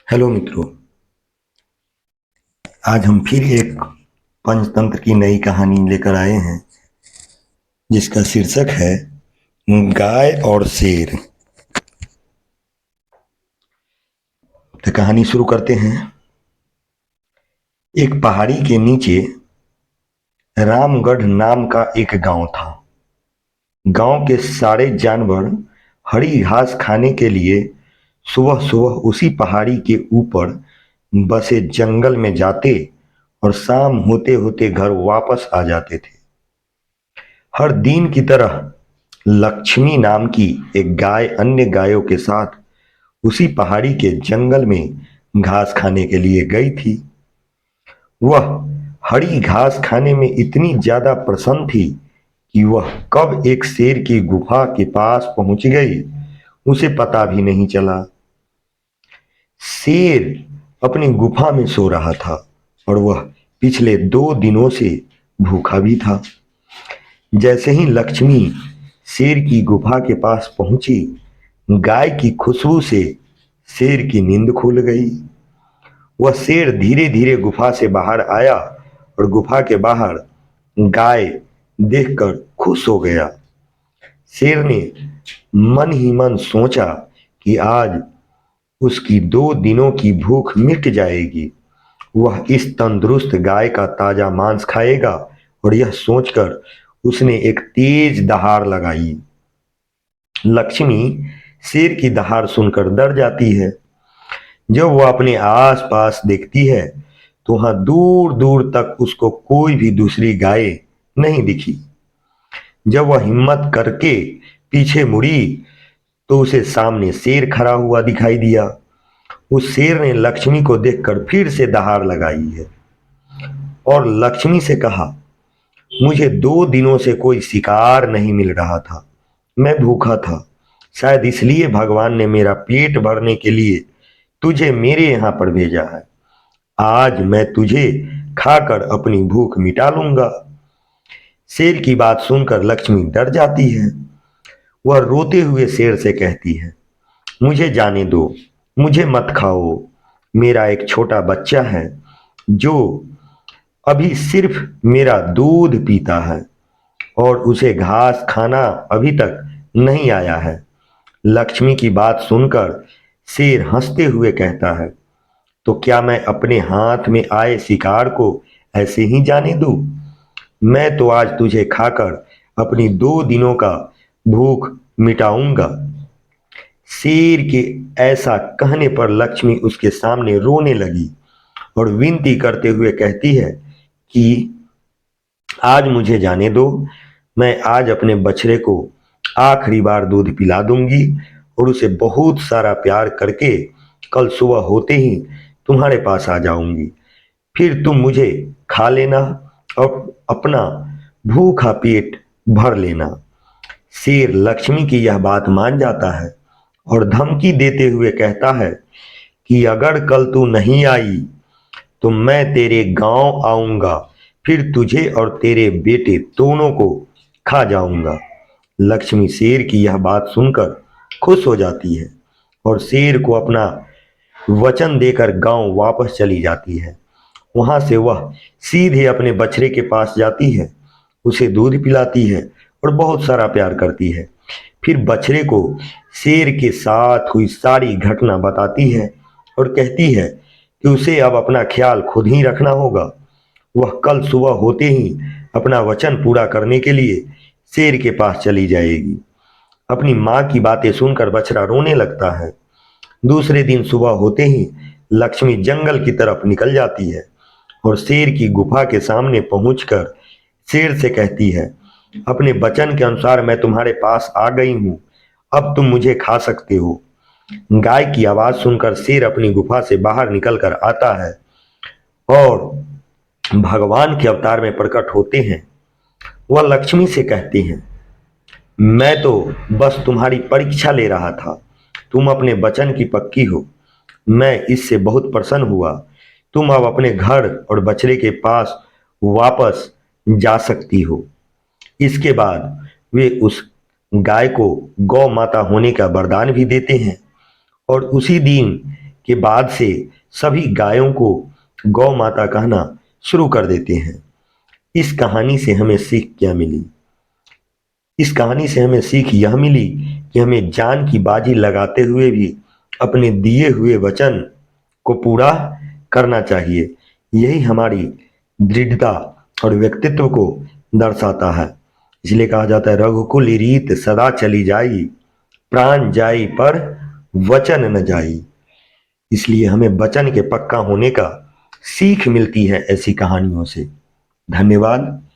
Hello मित्रों। आज हम फिर एक पंचतंत्र की नई कहानी लेकर आए हैं जिसका शीर्षक है गाय और शेर। तो कहानी शुरू करते हैं। एक पहाड़ी के नीचे रामगढ़ नाम का एक गांव था। गांव के सारे जानवर हरी घास खाने के लिए सुबह सुबह उसी पहाड़ी के ऊपर बसे जंगल में जाते और शाम होते होते घर वापस आ जाते थे। हर दिन की तरह लक्ष्मी नाम की एक गाय अन्य गायों के साथ उसी पहाड़ी के जंगल में घास खाने के लिए गई थी। वह हरी घास खाने में इतनी ज्यादा प्रसन्न थी कि वह कब एक शेर की गुफा के पास पहुंच गई उसे पता भी नहीं चला। शेर अपनी गुफा में सो रहा था और वह पिछले 2 दिनों से भूखा भी था। जैसे ही लक्ष्मी शेर की गुफा के पास पहुंची, गाय की खुशबू से शेर की नींद खुल गई। वह शेर धीरे धीरे गुफा से बाहर आया और गुफा के बाहर गाय देखकर खुश हो गया। शेर ने मन ही मन सोचा कि आज उसकी 2 दिनों की भूख मिट जाएगी। वह इस तंदुरुस्त गाय का ताजा मांस खाएगा और यह सोचकर उसने एक तेज दहाड़ लगाई। लक्ष्मी शेर की दहाड़ सुनकर डर जाती है। जब वह अपने आस-पास देखती है तो वहां दूर दूर तक उसको कोई भी दूसरी गाय नहीं दिखी। जब वह हिम्मत करके पीछे मुड़ी तो उसे सामने शेर खड़ा हुआ दिखाई दिया। उस शेर ने लक्ष्मी को देखकर फिर से दहाड़ लगाई है और लक्ष्मी से कहा, मुझे 2 दिनों से कोई शिकार नहीं मिल रहा था। मैं भूखा था। शायद इसलिए भगवान ने मेरा पेट भरने के लिए तुझे मेरे यहाँ पर भेजा है। आज मैं तुझे खाकर अपनी भूख मिटा लूंगा। शेर की बात सुनकर लक्ष्मी डर जाती है। वह रोते हुए शेर से कहती है, मुझे जाने दो, मुझे मत खाओ। मेरा एक छोटा बच्चा है जो अभी सिर्फ मेरा दूध पीता है और उसे घास खाना अभी तक नहीं आया है। लक्ष्मी की बात सुनकर शेर हंसते हुए कहता है, तो क्या मैं अपने हाथ में आए शिकार को ऐसे ही जाने दूं? मैं तो आज तुझे खाकर अपनी 2 दिनों का भूख मिटाऊंगा। शेर के ऐसा कहने पर लक्ष्मी उसके सामने रोने लगी और विनती करते हुए कहती है कि आज मुझे जाने दो। मैं आज अपने बछड़े को आखिरी बार दूध पिला दूंगी और उसे बहुत सारा प्यार करके कल सुबह होते ही तुम्हारे पास आ जाऊंगी। फिर तुम मुझे खा लेना और अपना भूखा पेट भर लेना। शेर लक्ष्मी की यह बात मान जाता है और धमकी देते हुए कहता है कि अगर कल तू नहीं आई तो मैं तेरे गांव आऊंगा, फिर तुझे और तेरे बेटे दोनों को खा जाऊंगा। लक्ष्मी शेर की यह बात सुनकर खुश हो जाती है और शेर को अपना वचन देकर गांव वापस चली जाती है। वहां से वह सीधे अपने बछड़े के पास जाती है, उसे दूध पिलाती है और बहुत सारा प्यार करती है। फिर बछड़े को शेर के साथ हुई सारी घटना बताती है और कहती है कि उसे अब अपना ख्याल खुद ही रखना होगा। वह कल सुबह होते ही अपना वचन पूरा करने के लिए शेर के पास चली जाएगी। अपनी माँ की बातें सुनकर बछड़ा रोने लगता है। दूसरे दिन सुबह होते ही लक्ष्मी जंगल की तरफ निकल जाती है और शेर की गुफा के सामने पहुंचकर शेर से कहती है, अपने वचन के अनुसार मैं तुम्हारे पास आ गई हूँ, अब तुम मुझे खा सकते हो। गाय की आवाज सुनकर शेर अपनी गुफा से बाहर निकलकर आता है और भगवान के अवतार में प्रकट होते हैं। वह लक्ष्मी से कहते हैं, मैं तो बस तुम्हारी परीक्षा ले रहा था। तुम अपने वचन की पक्की हो। मैं इससे बहुत प्रसन्न हुआ। तुम अब अपने घर और बछड़े के पास वापस जा सकती हो। इसके बाद वे उस गाय को गौ माता होने का वरदान भी देते हैं और उसी दिन के बाद से सभी गायों को गौ माता कहना शुरू कर देते हैं। इस कहानी से हमें सीख क्या मिली? इस कहानी से हमें सीख यह मिली कि हमें जान की बाजी लगाते हुए भी अपने दिए हुए वचन को पूरा करना चाहिए। यही हमारी दृढ़ता और व्यक्तित्व को दर्शाता है। इसलिए कहा जाता है, रघुकुल रीत सदा चली जाई, प्राण जाई पर वचन न जाई। इसलिए हमें वचन के पक्का होने का सीख मिलती है ऐसी कहानियों से। धन्यवाद।